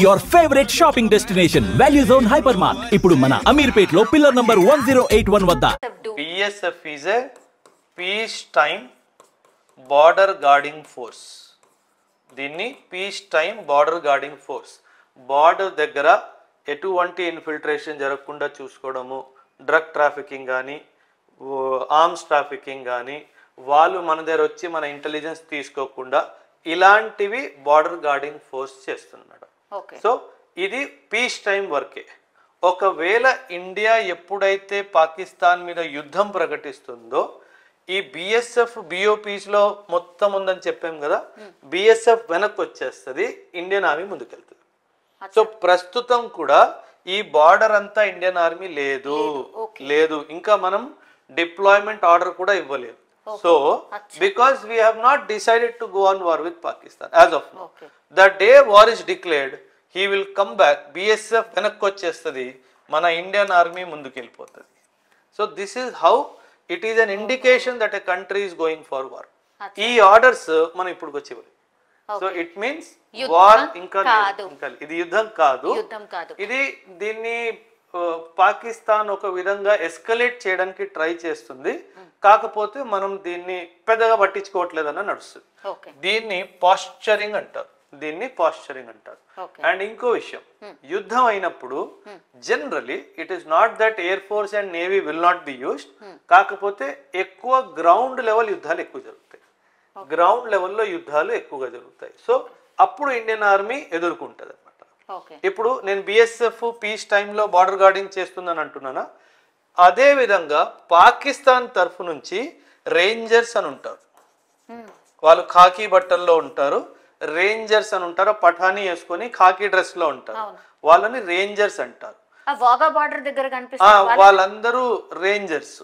Your favorite shopping destination, Value Zone Hypermart. ఇప్పుడు మన అమీర్పేట్ లో పిల్లర్ నంబర్ 1081 వద్ద. BSF is a peacetime border guarding force. దీన్ని peacetime border guarding force. Border దగ్గర ఎటువంటి ఇన్ఫిల్ట్రేషన్ జరగకుండా చూసుకోవడము, డ్రగ్ ట్రాఫికింగ్ కానీ, ఆర్మ్స్ ట్రాఫికింగ్ కానీ, వాళ్ళు మన దగ్గర వచ్చి మన ఇంటెలిజెన్స్ తీసుకోకుండా ఇలాంటివి బార్డర్ గార్డింగ్ ఫోర్స్ చేస్తున్నాడు. సో ఇది పీస్ టైం వర్కే. ఒకవేళ ఇండియా ఎప్పుడైతే పాకిస్తాన్ మీద యుద్ధం ప్రకటిస్తుందో ఈ బిఎస్ఎఫ్ బిఓపీస్ లో మొత్తం ఉందని చెప్పాం కదా, బిఎస్ఎఫ్ వెనక్కి వచ్చేస్తుంది, ఇండియన్ ఆర్మీ ముందుకెళ్తుంది. సో ప్రస్తుతం కూడా ఈ బార్డర్ అంతా ఇండియన్ ఆర్మీ లేదు, ఇంకా మనం డిప్లాయ్మెంట్ ఆర్డర్ కూడా ఇవ్వలేదు. So because we have not decided to go on war with Pakistan as of now, the day war is declared, he will come back, BSF venakku vachestadi, mana Indian army munduku velipotadi. So this is how it is an indication that a country is going for war. Ee orders mana ippudu vachivali. So it means war inka idi yuddham kaadu, idi దీన్ని పాకిస్తాన్ ఒక విధంగా escalate చేయడానికి try చేస్తుంది, కాకపోతే మనం దీన్ని పెద్దగా పట్టించుకోవట్లేదన్న నడుస్తుంది. దీన్ని పాస్చరింగ్ అంటారు, అండ్ ఇంకో విషయం, యుద్ధం అయినప్పుడు generally it is not that air force and navy will not be used, కాకపోతే ఎక్కువ గ్రౌండ్ లెవెల్ యుద్ధాలు ఎక్కువ జరుగుతాయి, గ్రౌండ్ లెవెల్లో యుద్ధాలు ఎక్కువగా జరుగుతాయి. సో అప్పుడు ఇండియన్ ఆర్మీ ఎదుర్కొంటది. ఇప్పుడు నేను బిఎస్ఎఫ్ పీస్ టైంలో బార్డర్ గార్డింగ్ చేస్తుందని అంటున్నానా, అదే విధంగా పాకిస్తాన్ తరఫు నుంచి రేంజర్స్ అని ఉంటారు, వాళ్ళు ఖాకీ బట్టల్లో ఉంటారు, రేంజర్స్ అని ఉంటారు, పఠానీ వేసుకొని ఖాకీ డ్రెస్ లో ఉంటారు, వాళ్ళని రేంజర్స్ అంటారు. వాళ్ళందరూ రేంజర్స్.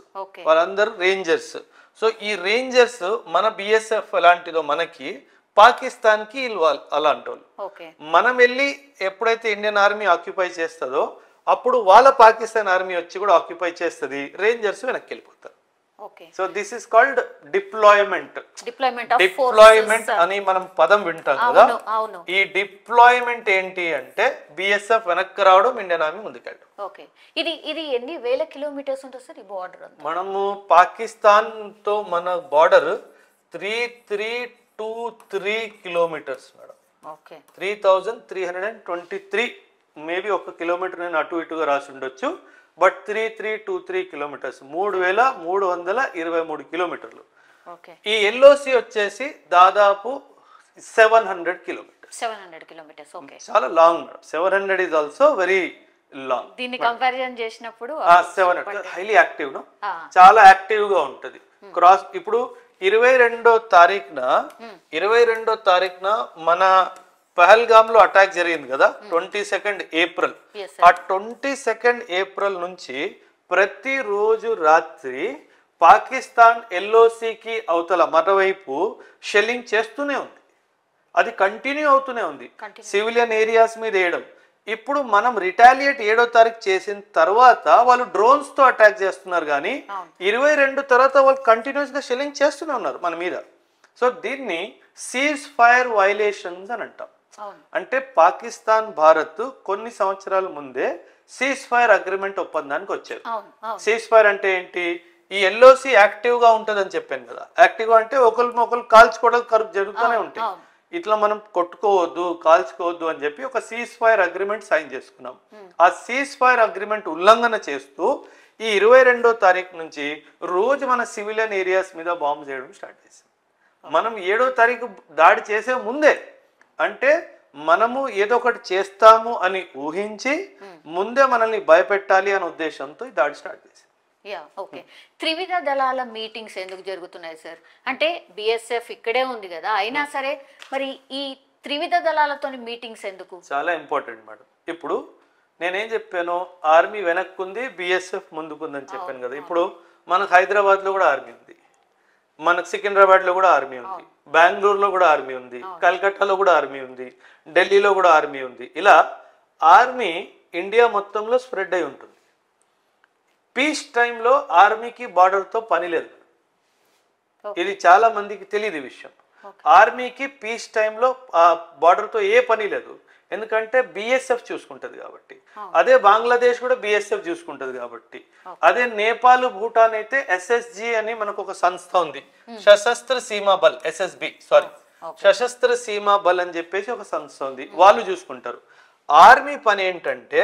సో ఈ రేంజర్స్ మన బిఎస్ఎఫ్ ఎలాంటిదో మనకి, పాకిస్తాన్ కి అలాంటి వాళ్ళు. మనం వెళ్ళి ఎప్పుడైతే ఇండియన్ ఆర్మీ ఆక్యుపై చేస్తుందో అప్పుడు వాళ్ళ పాకిస్తాన్ ఆర్మీ వచ్చి కూడా ఆక్యుపై చేస్తుంది, రేంజర్స్ వెనక్కి వెళ్ళిపోతారు. So this is called deployment అని మనం పదం వింటాం కదా. ఈ డిప్లాయ్మెంట్ ఏంటి అంటే బిఎస్ఎఫ్ వెనక్కి రావడం, ఇండియన్ ఆర్మీ ముందుకెళ్ళడం. ఇది ఎన్ని వేల కిలోమీటర్స్ ఉంటుంది సార్ ఈ బార్డర్? మనము పాకిస్తాన్ తో మన border 323 kilometres madam. 3323, maybe 1 kilometre నేను అటు ఇటుగా రాసి ఉండొచ్చు, బట్ 3323 కిలోమీటర్స్, 3323 కిలోమీటర్లు. ఈ ఎల్ఓసి వచ్చేసి దాదాపు 700 కిలోమీటర్స్. చాలా long madam. 700 is also very long. దీన్ని కంపారిజన్ చేసినప్పుడు 700 హైలీ యాక్టివ్, చాలా యాక్టివ్ గా ఉంటది. క్రాస్ ఇప్పుడు 22వ తారీఖున మన పహల్గామ్ లో అటాక్ జరిగింది కదా, 22nd ఏప్రిల్. ఆ 22nd ఏప్రిల్ నుంచి ప్రతి రోజు రాత్రి పాకిస్తాన్ ఎల్ఓసికి అవతల మరోవైపు షెల్లింగ్ చేస్తూనే ఉంది, అది కంటిన్యూ అవుతూనే ఉంది, సివిలియన్ ఏరియాస్ మీద వేయడం. ఇప్పుడు మనం రిటాలియేట్ 7వ తారీఖు చేసిన తర్వాత వాళ్ళు డ్రోన్స్ తో అటాక్ చేస్తున్నారు, కానీ 22 తర్వాత వాళ్ళు కంటిన్యూస్ గా షెల్లింగ్ చేస్తూనే ఉన్నారు మన మీద. సో దీన్ని సీజ్ ఫైర్ వైలేషన్స్ అని అంటాం. అంటే పాకిస్తాన్ భారత్ కొన్ని సంవత్సరాల ముందే సీజ్ ఫైర్ అగ్రిమెంట్ ఒప్పందానికి వచ్చారు. సీజ్ ఫైర్ అంటే ఏంటి? ఈ ఎల్ఓసి యాక్టివ్ గా ఉంటదని చెప్పాను కదా, యాక్టివ్ గా అంటే ఒకరు కాల్చుకోవడం జరుగుతూనే ఉంటాయి, ఇట్లా మనం కొట్టుకోవద్దు, కాల్చుకోవద్దు అని చెప్పి ఒక సీజ్ ఫైర్ అగ్రిమెంట్ సైన్ చేసుకున్నాం. ఆ సీజ్ ఫైర్ అగ్రిమెంట్ ఉల్లంఘన చేస్తూ ఈ 22వ తారీఖు నుంచి రోజు మన సివిలియన్ ఏరియాస్ మీద బాంబు చేయడం స్టార్ట్ చేసాం. మనం 7వ తారీఖు దాడి చేసే ముందే, అంటే మనము ఏదో ఒకటి చేస్తాము అని ఊహించి ముందే మనల్ని భయపెట్టాలి అనే ఉద్దేశంతో ఈ దాడి స్టార్ట్ చేసాం. త్రివిధ దళాల మీటింగ్స్ ఎందుకు జరుగుతున్నాయి సార్? అంటే బిఎస్ఎఫ్ ఇక్కడే ఉంది కదా, అయినా సరే మరి ఈ త్రివిధ దళాలతో మీటింగ్స్ ఎందుకు? చాలా ఇంపార్టెంట్ మేడం. ఇప్పుడు నేనేం చెప్పాను, ఆర్మీ వెనక్కుంది, బిఎస్ఎఫ్ ముందుకుందని చెప్పాను కదా. ఇప్పుడు మనకు హైదరాబాద్ లో కూడా ఆర్మీ ఉంది, మనకు సికింద్రాబాద్ లో కూడా ఆర్మీ ఉంది, బెంగళూరులో కూడా ఆర్మీ ఉంది, కలకత్తాలో కూడా ఆర్మీ ఉంది, ఢిల్లీలో కూడా ఆర్మీ ఉంది. ఇలా ఆర్మీ ఇండియా మొత్తంలో స్ప్రెడ్ అయి ఉంటుంది. పీస్ టైంలో ఆర్మీకి బార్డర్తో పని లేదు, ఇది చాలా మందికి తెలియదు విషయం. ఆర్మీకి పీస్ టైంలో బార్డర్తో ఏ పని లేదు, ఎందుకంటే బిఎస్ఎఫ్ చూసుకుంటది కాబట్టి. అదే బంగ్లాదేశ్ కూడా బిఎస్ఎఫ్ చూసుకుంటది కాబట్టి. అదే నేపాల్ భూటాన్ అయితే ఎస్ఎస్జి అని మనకు ఒక సంస్థ ఉంది, సశస్త్ర సీమా బల్, ఎస్ఎస్బి సారీ సశస్త్ర సీమా బల్ అని చెప్పేసి ఒక సంస్థ ఉంది, వాళ్ళు చూసుకుంటారు. ఆర్మీ పని ఏంటంటే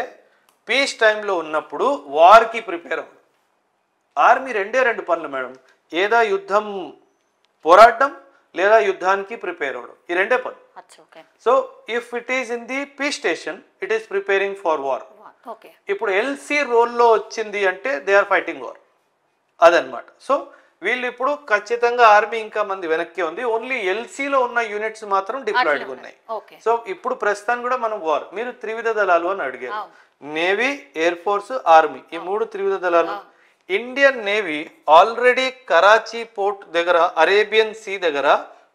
పీస్ టైంలో ఉన్నప్పుడు వార్కి ప్రిపేర్ అవ్వదు. ఆర్మీ రెండు పనులు మేడం, ఏదా యుద్ధం పోరాడడం లేదా యుద్ధానికి ప్రిపేర్ అవ్వడం, ఈ రెండే పనులు. So if it is in the peace station it is preparing for war. ఇప్పుడు ఎల్సి రోల్లో వచ్చింది అంటే దే ఆర్ ఫైటింగ్ వార్, అదనమాట. సో వీళ్ళు ఇప్పుడు ఖచ్చితంగా ఆర్మీ ఇంకా మంది వెనక్కి ఉంది, ఓన్లీ ఎల్సీలో ఉన్న యూనిట్స్ మాత్రం డిప్లాయిడ్గా ఉన్నాయి. సో ఇప్పుడు ప్రస్తుతానికి కూడా మనం వార్, మీరు త్రివిధ దళాలు అని అడిగారు, నేవీ, ఎయిర్ ఫోర్స్, ఆర్మీ, ఈ 3 త్రివిధ దళాలు. Indian navy already Karachi port దగ్గర అరేబియన్ సీ దగ్గర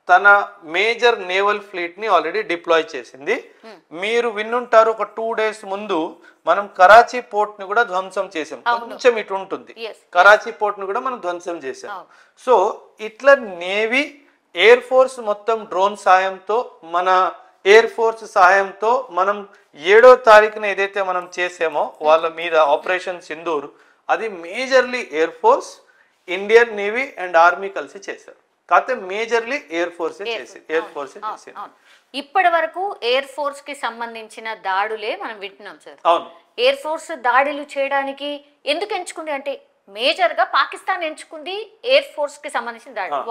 తన మేజర్ నేవల్ ఫ్లీట్ ని ఆల్రెడీ డిప్లాయ్ చేసింది. మీరు విన్నుంటారు, ఒక 2 days ముందు మనం కరాచీ పోర్ట్ ని కూడా ధ్వంసం చేసాం, కొంచెం ఇటు ఉంటుంది, కరాచీ పోర్ట్ ని కూడా మనం ధ్వంసం చేసాం. సో ఇట్లా నేవీ, ఎయిర్ ఫోర్స్ మొత్తం డ్రోన్ సాయంతో, మన ఎయిర్ ఫోర్స్ సహాయంతో మనం 7వ తారీఖున ఏదైతే మనం చేసామో వాళ్ళ మీద ఆపరేషన్ సింధూర్, అది majorly air force, Indian navy and army కలిసి చేశారు. కాకపోతే మేజర్లీ ఎయిర్ ఫోర్స్ చేసింది. ఇప్పటి వరకు ఎయిర్ ఫోర్స్ కి సంబంధించిన దాడులే మనం వింటున్నాం సార్. అవును, ఎయిర్ ఫోర్స్ దాడులు చేయడానికి ఎందుకు ఎంచుకుంది అంటే మేజర్ గా పాకిస్తాన్ ఎంచుకుంది ఎయిర్ ఫోర్స్ కి సంబంధించిన దాడులు.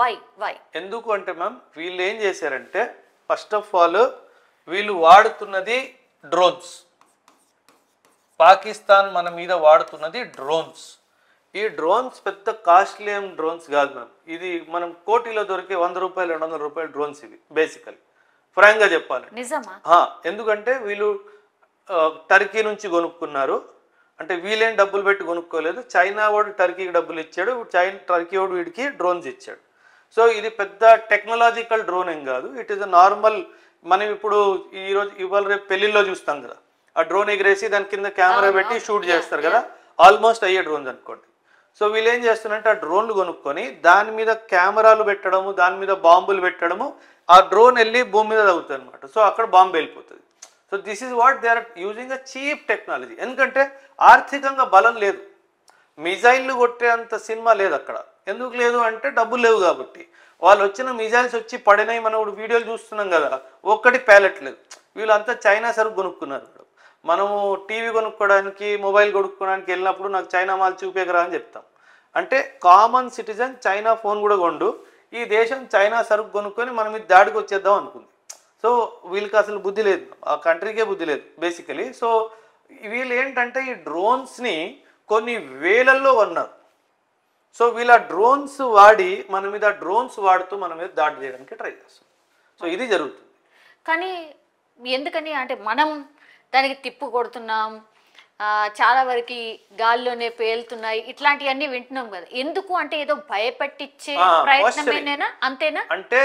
వై ఎందుకు అంటే మ్యామ్ వీళ్ళు ఏం చేశారంటే ఫస్ట్ ఆఫ్ ఆల్ వీళ్ళు వాడుతున్నది డ్రోన్స్. పాకిస్తాన్ మన మీద వాడుతున్నది డ్రోన్స్. ఈ డ్రోన్స్ పెద్ద కాస్ట్లీ డ్రోన్స్ కాదు మ్యామ్, ఇది మనం కోటిలో దొరికే 100 రూపాయలు 200 రూపాయల డ్రోన్స్ ఇవి బేసికలీ, ఫ్రాంక్ గా చెప్పాలి. ఎందుకంటే వీళ్ళు టర్కీ నుంచి కొనుక్కున్నారు, అంటే వీళ్ళేం డబ్బులు పెట్టి కొనుక్కోలేదు, చైనా వాడు టర్కీకి డబ్బులు ఇచ్చాడు, టర్కీ వాడు వీడికి డ్రోన్స్ ఇచ్చాడు. సో ఇది పెద్ద టెక్నాలజికల్ డ్రోన్ ఏం కాదు, ఇట్ ఈస్ అ నార్మల్. మనం ఇప్పుడు ఇవాళ రేపు పెళ్లిలో చూస్తాం కదా, ఆ డ్రోన్ ఎగిరేసి దాని కింద కెమెరా పెట్టి షూట్ చేస్తారు కదా, ఆల్మోస్ట్ అయ్యే డ్రోన్స్ అనుకోండి. సో వీళ్ళు ఏం చేస్తున్నారంటే ఆ డ్రోన్లు కొనుక్కొని దాని మీద కెమెరాలు పెట్టడము, దాని మీద బాంబులు పెట్టడము, ఆ డ్రోన్ వెళ్ళి భూమి మీద తగ్గుతుంది అనమాట. సో అక్కడ బాంబు వెళ్ళిపోతుంది. So this is what they are using a cheap technology. ఎందుకంటే ఆర్థికంగా బలం లేదు, మిజైల్లు కొట్టే అంత సినిమా లేదు అక్కడ. ఎందుకు లేదు అంటే డబ్బులు లేవు కాబట్టి. వాళ్ళు వచ్చిన మిజైల్స్ వచ్చి పడినాయి, మనం ఇప్పుడు వీడియోలు చూస్తున్నాం కదా, ఒక్కటి ప్యాలెట్ లేదు. వీళ్ళంతా చైనా సరుకు కొనుక్కున్నారు. మనము టీవీ కొనుక్కోవడానికి, మొబైల్ కొనుక్కోవడానికి వెళ్ళినప్పుడు నాకు చైనా మాల్ చూపేకరా అని చెప్తాం. అంటే కామన్ సిటిజన్ చైనా ఫోన్ కూడా కొండు, ఈ దేశం చైనా సరుకు కొనుక్కొని మనం ఇది దాడికి వచ్చేద్దాం అనుకుంది. సో వీళ్ళకి అసలు బుద్ధి లేదు, ఆ కంట్రీకే బుద్ధి లేదు బేసికలీ. సో వీళ్ళు ఏంటంటే ఈ డ్రోన్స్ని కొన్ని వేలల్లో కొన్నారు. సో వీళ్ళ డ్రోన్స్ వాడి మన మీద డ్రోన్స్ వాడుతూ మన మీద దాడి చేయడానికి ట్రై చేస్తారు. సో ఇది జరుగుతుంది. కానీ ఎందుకని అంటే మనం దానికి తిప్పు కొడుతున్నాం, చాలా వరకు గాల్లోనే పేలుతున్నాయి, ఇట్లాంటివన్నీ వింటున్నాం కదా. ఎందుకు అంటే ఏదో భయపెట్టించే ప్రయత్నమేనా, అంతేనా? అంటే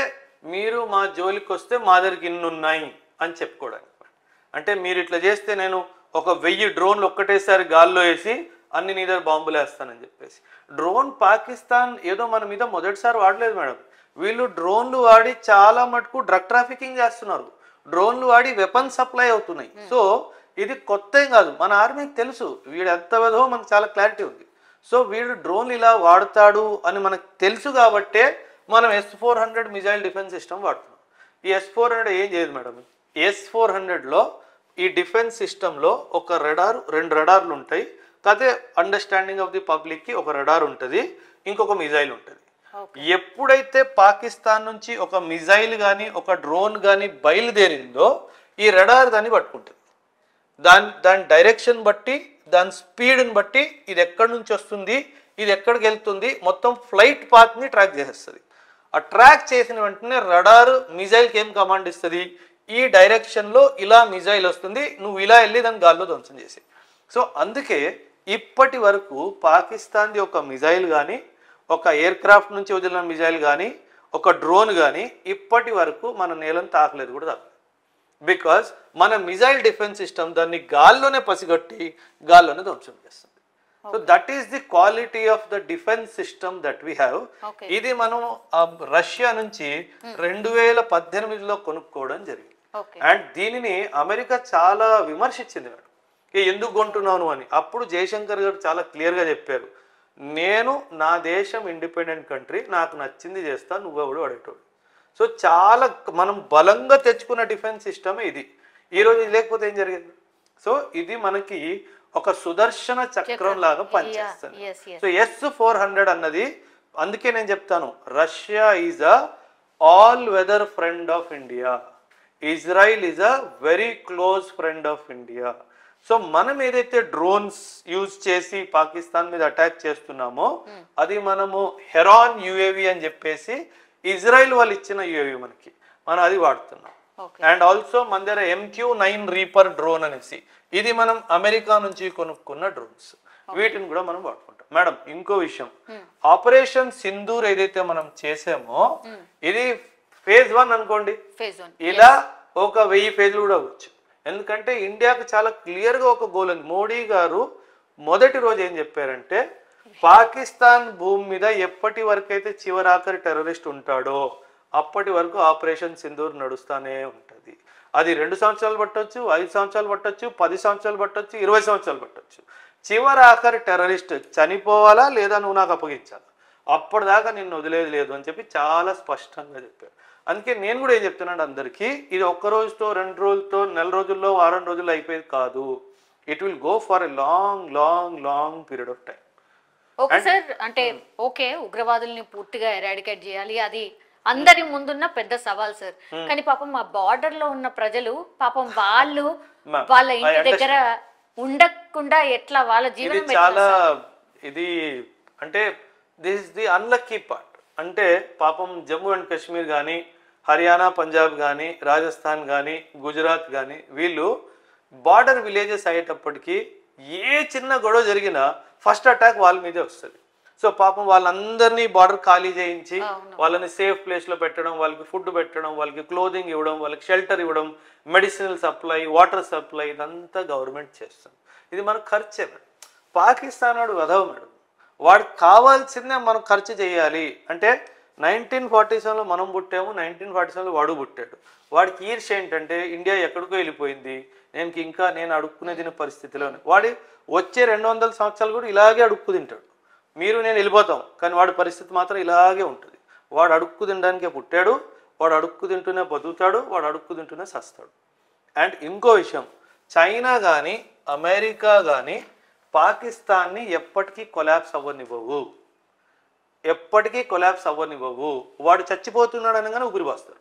మీరు మా జోలికి వస్తే మా దగ్గరికి ఇన్ని ఉన్నాయి అని చెప్పుకోవడానికి. అంటే మీరు ఇట్లా చేస్తే నేను ఒక 1000 డ్రోన్లు ఒక్కటేసారి గాల్లో వేసి అన్ని నీ దగ్గర బాంబులు వేస్తానని చెప్పేసి. డ్రోన్ పాకిస్తాన్ ఏదో మన మీద మొదటిసారి వాడలేదు మేడం. వీళ్ళు డ్రోన్లు వాడి చాలా మటుకు డ్రగ్ ట్రాఫికింగ్ చేస్తున్నారు, డ్రోన్లు వాడి వెపన్ సప్లై అవుతున్నాయి. సో ఇది కొత్త ఏం కాదు, మన ఆర్మీకి తెలుసు వీడు ఎంత విధో మనకు చాలా క్లారిటీ ఉంది. సో వీడు డ్రోన్ ఇలా వాడతాడు అని మనకు తెలుసు కాబట్టే మనం S-400 మిజైల్ డిఫెన్స్ సిస్టమ్ వాడుతున్నాం. ఈ S-400 ఏం చేయదు మేడం. S-400లో ఈ డిఫెన్స్ సిస్టంలో ఒక రడార్, 2 రడార్లు ఉంటాయి. కాకపోతే అండర్స్టాండింగ్ ఆఫ్ ది పబ్లిక్కి ఒక రడార్ ఉంటుంది, ఇంకొక మిజైల్ ఉంటుంది. ఎప్పుడైతే పాకిస్తాన్ నుంచి ఒక మిజైల్ కానీ ఒక డ్రోన్ కానీ బయలుదేరిందో ఈ రడార్ దాన్ని పట్టుకుంటుంది. దాని డైరెక్షన్ బట్టి, దాని స్పీడ్ని బట్టి ఇది ఎక్కడి నుంచి వస్తుంది, ఇది ఎక్కడికి వెళ్తుంది, మొత్తం ఫ్లైట్ పాత్ని ట్రాక్ చేసేస్తుంది. ఆ ట్రాక్ చేసిన వెంటనే రడార్ మిజైల్కి ఏం కమాండ్ ఇస్తుంది, ఈ డైరెక్షన్లో ఇలా మిజైల్ వస్తుంది, నువ్వు ఇలా వెళ్ళి దాన్ని గాల్లో ధ్వంసం చేసి. సో అందుకే ఇప్పటి వరకు పాకిస్తాన్ది ఒక మిజైల్ కానీ, ఒక ఎయిర్ క్రాఫ్ట్ నుంచి వదిలిన మిజైల్ కానీ, ఒక డ్రోన్ కానీ ఇప్పటి వరకు మన నేలను తాకలేదు కూడా తాకలేదు. బికాజ్ మన మిజైల్ డిఫెన్స్ సిస్టమ్ దాన్ని గాల్లోనే పసిగట్టి గాల్లోనే ధ్వంసం చేస్తుంది. So that is the quality of the defence system that we have. ఇది మనం రష్యా నుంచి 2018లో కొనుక్కోవడం జరిగింది. ఓకే అండ్ దీనిని అమెరికా చాలా విమర్శించింది మేడం, ఎందుకు కొంటున్నాను అని. అప్పుడు జయశంకర్ గారు చాలా క్లియర్గా చెప్పారు, నేను నా దేశం ఇండిపెండెంట్ కంట్రీ, నాకు నచ్చింది చేస్తా, నువ్వెవడు అడేటోడు. సో చాలా మనం బలంగా తెచ్చుకున్న డిఫెన్స్ సిస్టమే ఇది. ఈరోజు ఇది లేకపోతే ఏం జరిగింది? సో ఇది మనకి ఒక సుదర్శన చక్రం లాగా పనిచేస్తుంది. సో S-400 అన్నది, అందుకే నేను చెప్తాను, Russia is a all weather friend of India, Israel is a very close friend of India. So మనం ఏదైతే డ్రోన్స్ యూజ్ చేసి పాకిస్తాన్ మీద అటాక్ చేస్తున్నామో అది మనము హెరాన్ యుఏవి అని చెప్పేసి ఇజ్రాయిల్ వాళ్ళు ఇచ్చిన యుఏవి మనకి, మనం అది వాడుతున్నాం. అండ్ ఆల్సో మన దగ్గర MQ-9 రీపర్ డ్రోన్ అనేసి, ఇది మనం అమెరికా నుంచి కొనుక్కున్న డ్రోన్స్, వీటిని కూడా మనం వాడుకుంటాం. మేడం ఇంకో విషయం, ఆపరేషన్ సింధూర్ ఏదైతే మనం చేసామో ఇది phase 1 అనుకోండి, ఇలా ఒక 1000 ఫేజ్లు కూడా అవ్వచ్చు. ఎందుకంటే ఇండియాకు చాలా క్లియర్గా ఒక గోల్ ఉంది. మోడీ గారు మొదటి రోజు ఏం చెప్పారంటే, పాకిస్తాన్ భూమి మీద ఎప్పటి వరకు అయితే చివరాఖరి టెర్రరిస్ట్ ఉంటాడో అప్పటి వరకు ఆపరేషన్ సింధూర్ నడుస్తానే ఉంటుంది. అది 2 సంవత్సరాలు పట్టొచ్చు, 5 సంవత్సరాలు పట్టొచ్చు, 10 సంవత్సరాలు పట్టొచ్చు, 20 సంవత్సరాలు పట్టొచ్చు. చివరాఖరి టెర్రరిస్ట్ చనిపోవాలా లేదా నువ్వు నాకు అప్పగించాలా, అప్పటిదాకా నిన్ను వదిలేదు లేదు అని చెప్పి చాలా స్పష్టంగా చెప్పారు. అందుకే నేను కూడా ఏం చెప్తున్నాను అందరికీ, ఇది ఒక్క రోజుతో 2 రోజులతో 4 రోజుల్లో వారం రోజుల్లో అయిపోయేది కాదు. It will go for a long long long period of time. Okay sir, అంటే ఓకే ఉగ్రవాదుల్ని పూర్తిగా ఎరాడికేట్ చేయాలి, అది అందరి ముందున్న పెద్ద సవాల్ సార్. కానీ పాపం మా బార్డర్ లో ఉన్న ప్రజలు పాపం వాళ్ళు వాళ్ళ ఇంటి దగ్గర ఉండకుండా ఎట్లా వాళ్ళ జీవనం చాలా ఇది అంటే this is the unlucky part. అంటే పాపం జమ్మూ అండ్ కాశ్మీర్ కానీ, హర్యానా, పంజాబ్ కానీ, రాజస్థాన్ కానీ, గుజరాత్ కానీ, వీళ్ళు బార్డర్ విలేజెస్ అయ్యేటప్పటికి ఏ చిన్న గొడవ జరిగినా ఫస్ట్ అటాక్ వాళ్ళ మీదే వస్తుంది. సో పాపం వాళ్ళందరినీ బార్డర్ ఖాళీ చేయించి వాళ్ళని సేఫ్ ప్లేస్లో పెట్టడం, వాళ్ళకి ఫుడ్ పెట్టడం, వాళ్ళకి క్లోదింగ్ ఇవ్వడం, వాళ్ళకి షెల్టర్ ఇవ్వడం, మెడిసినల్ సప్లై, వాటర్ సప్లై, ఇదంతా గవర్నమెంట్ చేస్తుంది. ఇది మనకు ఖర్చే మేడం. పాకిస్తాన్ వాడు వదవ మేడం, వాడికి కావాల్సిందే మనం ఖర్చు చేయాలి. అంటే 1947లో మనం పుట్టాము, 1947లో వాడు పుట్టాడు. వాడికి ఈర్ష ఏంటంటే ఇండియా ఎక్కడికో వెళ్ళిపోయింది, నేను అడుక్కునే తినే పరిస్థితిలోనే. వాడి వచ్చే 200 సంవత్సరాలు కూడా ఇలాగే అడుక్కు తింటాడు. మీరు నేను వెళ్ళిపోతాం, కానీ వాడి పరిస్థితి మాత్రం ఇలాగే ఉంటుంది. వాడు అడుక్కు తినడానికే పుట్టాడు, వాడు అడుక్కు తింటూనే బతుకుతాడు, వాడు అడుక్కు తింటూనే సస్తాడు. అండ్ ఇంకో విషయం, చైనా కానీ అమెరికా కానీ పాకిస్తాన్ని ఎప్పటికీ కొలాప్స్ అవ్వనివ్వవు, ఎప్పటికీ కొలాప్స్ అవ్వనివ్వవు. వాడు చచ్చిపోతున్నాడు అనగానే ఊపిరి పోస్తారు.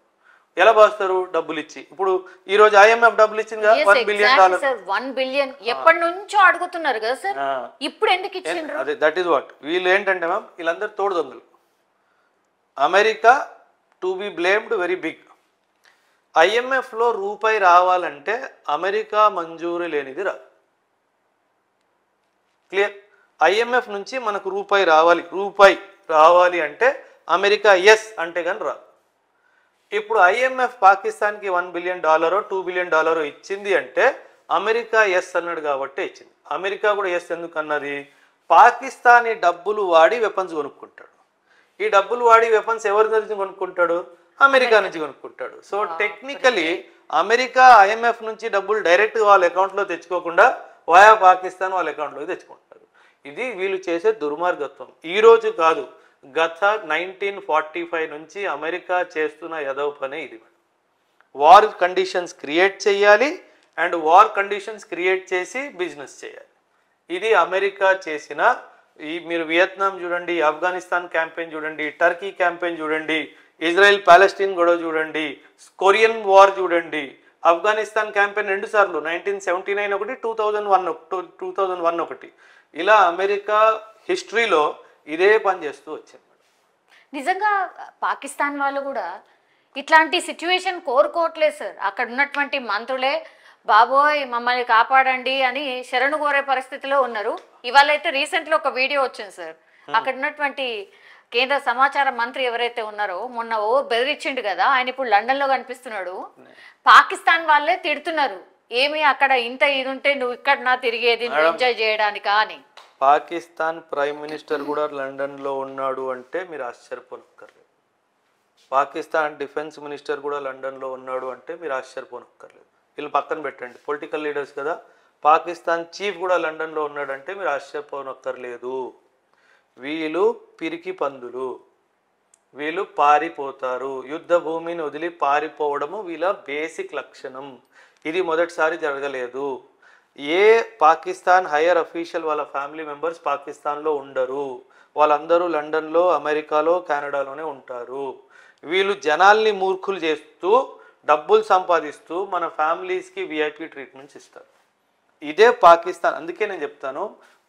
ఎలా పోస్తారు? డబ్బులు ఇచ్చి. ఇప్పుడు ఈ రోజు IMF డబ్బులు ఇచ్చింది $1 బిలియన్. $1 బిలియన్ ఎప్పటి నుంచో అడుగుతున్నారు కదా సార్, ఇప్పుడు ఎందుకు ఇచ్చిండ్రు? అదే దట్ ఈస్ వాట్. వీళ్ళు ఏంటంటే మ్యామ్, వీళ్ళందరూ తోడు దొంగలు. America to be blamed very big. IMFలో రూపాయి రావాలంటే అమెరికా మంజూరు లేనిది రాదు. క్లియర్? IMF నుంచి మనకు రూపాయి రావాలి అంటే అమెరికా ఎస్ అంటే కానీ రాదు. ఇప్పుడు IMF పాకిస్తాన్కి $1 బిలియన్, $2 బిలియన్ ఇచ్చింది అంటే అమెరికా ఎస్ అన్నాడు కాబట్టి ఇచ్చింది. అమెరికా కూడా ఎస్ ఎందుకు అన్నది? పాకిస్తానీ డబ్బులు వాడి వెపన్స్ కొనుక్కుంటాడు. ఈ డబ్బులు వాడి వెపన్స్ ఎవరి నుంచి కొనుక్కుంటాడు? అమెరికా నుంచి కొనుక్కుంటాడు. సో టెక్నికలీ అమెరికా IMF నుంచి డబ్బులు డైరెక్ట్గా వాళ్ళ అకౌంట్లో తెచ్చుకోకుండా వయా పాకిస్తాన్ వాళ్ళ అకౌంట్లోకి తెచ్చుకుంటారు. ఇది వీళ్ళు చేసే దుర్మార్గత్వం. ఈరోజు కాదు, గత 1945 నుంచి అమెరికా చేస్తున్న యదవ పనే ఇది. వార్ కండిషన్స్ క్రియేట్ చేయాలి అండ్ వార్ కండిషన్స్ క్రియేట్ చేసి బిజినెస్ చేయాలి. ఇది అమెరికా చేసిన మీరు వియత్నాం చూడండి, ఆఫ్ఘనిస్తాన్ క్యాంపెయిన్ చూడండి, టర్కీ క్యాంపెయిన్ చూడండి, ఇజ్రాయెల్ పాలెస్టీన్ గొడవ చూడండి, కొరియన్ వార్ చూడండి. ఆఫ్ఘనిస్తాన్ క్యాంపెయిన్ 2 సార్లు, 1979 ఒకటి, 2001 ఒకటి. ఇలా అమెరికా హిస్టరీలో ఇదే పని చేస్తూ వచ్చింది. నిజంగా పాకిస్తాన్ వాళ్ళు కూడా ఇట్లాంటి సిచ్యువేషన్ కోరుకోవట్లేదు సార్. అక్కడ ఉన్నటువంటి మంత్రులే బాబోయ్ మమ్మల్ని కాపాడండి అని శరణు కోరే పరిస్థితిలో ఉన్నారు. ఇవాళ అయితే రీసెంట్లో ఒక వీడియో వచ్చింది సార్, అక్కడ ఉన్నటువంటి కేంద్ర సమాచార మంత్రి ఎవరైతే ఉన్నారో మొన్న బెదిరించిండు కదా, ఆయన ఇప్పుడు లండన్లో కనిపిస్తున్నాడు. పాకిస్తాన్ వాళ్ళే తిడుతున్నారు, ఏమి అక్కడ ఇంత ఇది ఉంటే నువ్వు ఇక్కడ నా తిరిగేది ఎంజాయ్ చేయడానికా అని. పాకిస్తాన్ ప్రైమ్ మినిస్టర్ కూడా లండన్లో ఉన్నాడు అంటే మీరు ఆశ్చర్యపోనక్కర్లేదు. పాకిస్తాన్ డిఫెన్స్ మినిస్టర్ కూడా లండన్లో ఉన్నాడు అంటే మీరు ఆశ్చర్యపోనక్కర్లేదు. వీళ్ళు పక్కన పెట్టండి, పొలిటికల్ లీడర్స్ కదా. పాకిస్తాన్ చీఫ్ కూడా లండన్లో ఉన్నాడంటే మీరు ఆశ్చర్యపోనక్కర్లేదు. వీళ్ళు పిరికి పందులు, వీళ్ళు పారిపోతారు. యుద్ధ భూమిని వదిలి పారిపోవడము వీళ్ళ బేసిక్ లక్షణం. ఇది మొదటిసారి జరగలేదు. ఏ పాకిస్తాన్ హైయర్ అఫీషియల్ వాళ్ళ ఫ్యామిలీ మెంబర్స్ పాకిస్తాన్లో ఉండరు. వాళ్ళందరూ లండన్లో, అమెరికాలో, కెనడాలోనే ఉంటారు. వీళ్ళు జనాల్ని మూర్ఖులు చేస్తూ డబ్బులు సంపాదిస్తూ మన ఫ్యామిలీస్కి విఐపి ట్రీట్మెంట్స్ ఇస్తారు. ఇదే పాకిస్తాన్. అందుకే నేను చెప్తాను,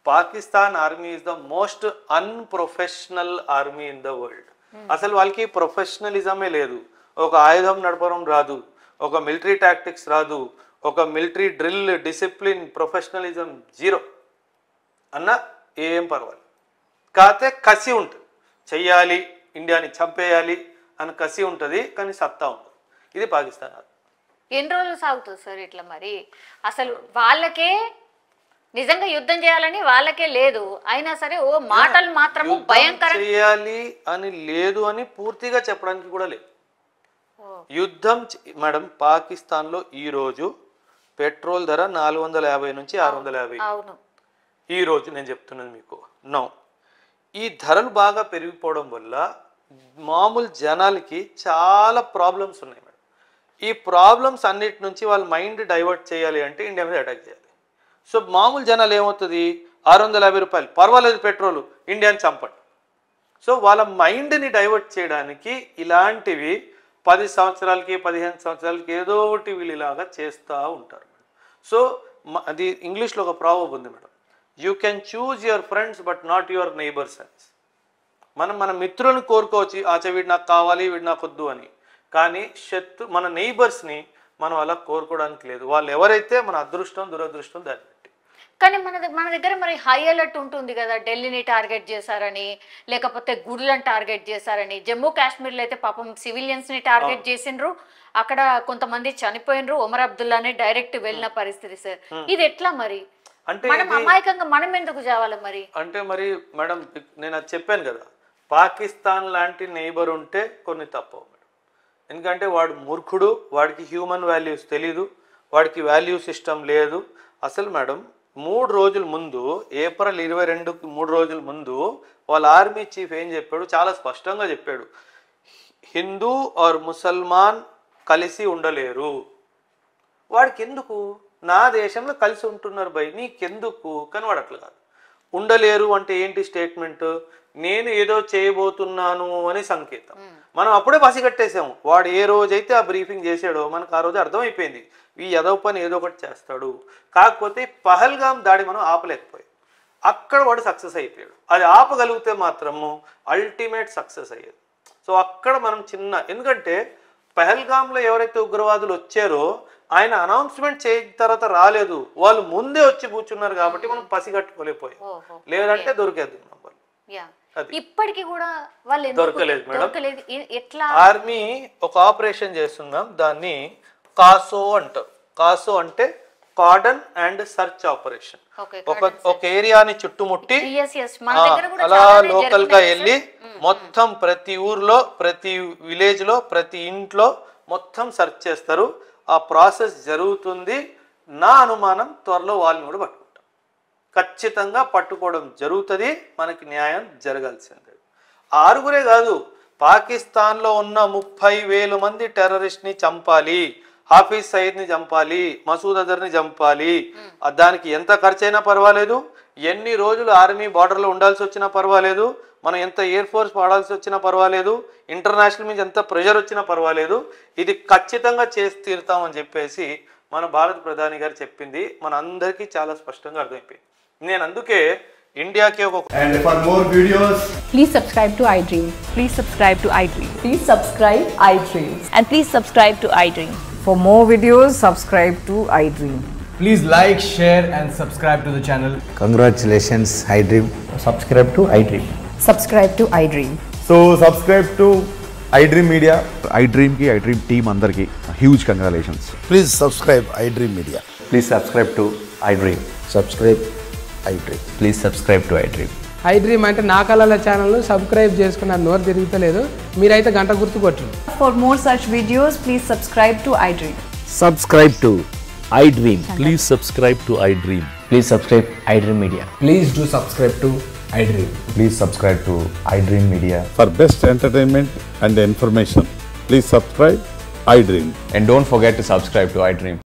Pakistan army is the most unprofessional army in the world. అసలు వాళ్ళకి ప్రొఫెషనలిజమే లేదు. ఒక ఆయుధం నడపడం రాదు, ఒక మిలిటరీ టాక్టిక్స్ రాదు, ఒక military drill, discipline, professionalism zero అన్న ఏం పర్వాలేదు. కాకపోతే కసి ఉంటుంది, చెయ్యాలి, ఇండియాని చంపేయాలి అని కసి ఉంటుంది, కానీ సత్తా ఉంటుంది. ఇది పాకిస్తాన్. ఎన్ని రోజులు సాగుతుంది సార్ ఇట్లా? మరి అసలు వాళ్ళకే నిజంగా యుద్ధం చేయాలని వాళ్ళకే లేదు, అయినా సరే ఓ మాటలు మాత్రము భయంకరంగా చేయాలి అని లేదు అని పూర్తిగా చెప్పడానికి కూడా లేదు. యుద్ధం మేడం, పాకిస్తాన్లో ఈరోజు పెట్రోల్ ధర 450 నుంచి 650. అవును, ఈ రోజు నేను చెప్తున్నాను మీకు. నో, ఈ ధరలు బాగా పెరిగిపోవడం వల్ల మామూలు జనాలకి చాలా ప్రాబ్లమ్స్ ఉన్నాయి మేడం. ఈ ప్రాబ్లమ్స్ అన్నిటి నుంచి వాళ్ళ మైండ్ డైవర్ట్ చేయాలి అంటే ఇండియా మీద అటాక్ చేయాలి. సో మామూలు జనాలు ఏమవుతుంది, 650 రూపాయలు పర్వాలేదు పెట్రోలు, ఇండియాని చంపండి. సో వాళ్ళ మైండ్ని డైవర్ట్ చేయడానికి ఇలాంటివి 10 సంవత్సరాలకి 15 సంవత్సరాలకి ఏదో ఒకటి వీళ్ళు ఇలాగా చేస్తూ ఉంటారు. సో అది ఇంగ్లీష్లో ఒక ప్రావర్బ్ ఉంది madam, you can choose your friends but not your neighbours అని. మనం మన మిత్రులను కోరుకోవచ్చు, ఆచే వీడు నాకు కావాలి, వీడు నాకు వద్దు అని. కానీ మన నైబర్స్ని మనం అలా కోరుకోవడానికి లేదు. వాళ్ళు ఎవరైతే మన అదృష్టం దురదృష్టం దాన్ని బట్టి. కానీ మన దగ్గర మరి హై అలర్ట్ ఉంటుంది కదా, ఢిల్లీని టార్గెట్ చేశారని, లేకపోతే గుడ్లను టార్గెట్ చేశారని. జమ్మూ కాశ్మీర్లో అయితే పాపం సివిలియన్స్ ని టార్గెట్ చేసిండ్రు, అక్కడ కొంతమంది చనిపోయినరు. ఒమర్ అబ్దుల్లానే డైరెక్ట్ వెళ్ళిన పరిస్థితి సార్. ఇది ఎట్లా మరి? అంటే మనం అమాయకంగా మనం ఎందుకు చావాలి మరి? అంటే మరి మేడం, నేను అది చెప్పాను కదా, పాకిస్తాన్ లాంటి నైబర్ ఉంటే కొన్ని తప్పవు మేడం. ఎందుకంటే వాడు మూర్ఖుడు, వాడికి హ్యూమన్ వాల్యూస్ తెలీదు, వాడికి వాల్యూ సిస్టమ్ లేదు అసలు మేడం. 3 రోజుల ముందు, ఏప్రిల్ 22కి 3 రోజుల ముందు వాళ్ళ ఆర్మీ చీఫ్ ఏం చెప్పాడు, చాలా స్పష్టంగా చెప్పాడు, హిందూ ఆర్ ముసల్మాన్ కలిసి ఉండలేరు. వాడికి ఎందుకు, నా దేశంలో కలిసి ఉంటున్నారు భయ్, నీకెందుకు? కానీ వాడు అట్లా కాదు. ఉండలేరు అంటే ఏంటి స్టేట్మెంట్, నేను ఏదో చేయబోతున్నాను అని సంకేతం. మనం అప్పుడే పసిగట్టేసాము. వాడు ఏ రోజైతే ఆ బ్రీఫింగ్ చేశాడో మనకు ఆ రోజు అర్థమైపోయింది, ఈ ఏదో పని ఏదో ఒకటి చేస్తాడు. కాకపోతే పహల్గామ్ దాడి మనం ఆపలేకపోయాం, అక్కడ వాడు సక్సెస్ అయిపోయాడు. అది ఆపగలిగితే మాత్రము అల్టిమేట్ సక్సెస్ అయ్యేది. సో అక్కడ మనం ఎందుకంటే పహల్గామ్లో ఎవరైతే ఉగ్రవాదులు వచ్చారో ఆయన అనౌన్స్మెంట్ చేసిన తర్వాత రాలేదు, వాళ్ళు ముందే వచ్చి కూర్చున్నారు కాబట్టి మనం పసిగట్టుకోలేకపోయాం. లేదంటే దొరికేది నంబర్. ఇప్పటికి కూడా వాళ్ళు దొరకలేదు మేడం. ఎట్లా ఆర్మీ ఒక ఆపరేషన్ చేస్తున్నాం, దాన్ని కాసో అంటారు. కాసో అంటే కార్డన్ అండ్ సర్చ్ ఆపరేషన్. ఒక ఏరియాని చుట్టుముట్టి అలా లోకల్ గా వెళ్ళి మొత్తం ప్రతి ఊర్లో, ప్రతి విలేజ్ లో, ప్రతి ఇంట్లో మొత్తం సర్చ్ చేస్తారు. ఆ ప్రాసెస్ జరుగుతుంది. నా అనుమానం త్వరలో వాళ్ళని కూడా పట్టుకుంటాం, ఖచ్చితంగా పట్టుకోవడం జరుగుతుంది. మనకి న్యాయం జరగాల్సిందే. 6 కాదు, పాకిస్తాన్లో ఉన్న 30,000 మంది టెర్రరిస్ట్ని చంపాలి, హాఫీజ్ సయీద్ని చంపాలి, మసూద్ అజర్ని చంపాలి. దానికి ఎంత ఖర్చైనా పర్వాలేదు, ఎన్ని రోజులు ఆర్మీ బార్డర్లో ఉండాల్సి వచ్చినా పర్వాలేదు, మనం ఎంత ఎయిర్ ఫోర్స్ వాడాల్సి వచ్చినా పర్వాలేదు, ఇంటర్నేషనల్ మీద ఎంత ప్రెషర్ వచ్చినా పర్వాలేదు, ఇది ఖచ్చితంగా చేసి తీరుతామని చెప్పేసి మన భారత ప్రధాని గారు చెప్పింది మన అందరికీ చాలా స్పష్టంగా అర్థమైపోయింది. నేను అందుకే ఇండియాకి ఒక And for more videos, please subscribe to iDream. Please subscribe to iDream. Please subscribe iDream. And please subscribe to iDream. For more videos, subscribe to iDream. please like, share and subscribe to the channel. Congratulations, iDream. Subscribe to iDream. Subscribe to iDream. So subscribe to iDream Media. iDream ki iDream team andarki huge congratulations. Please subscribe iDream Media. Please subscribe to iDream. Subscribe iDream. Please subscribe to iDream. I dream అంటే నా కళల channel subscribe చేసుకున్న నోరు తిరుగుతలేదు. మీరైతే గంట గుర్తు కొట్టండి. For more such videos, please subscribe to iDream. Subscribe to iDream. Please subscribe to iDream. Please subscribe iDream Media. Please do subscribe to iDream. Please subscribe to iDream Media. For best entertainment and information, please subscribe iDream. And don't forget to subscribe to iDream.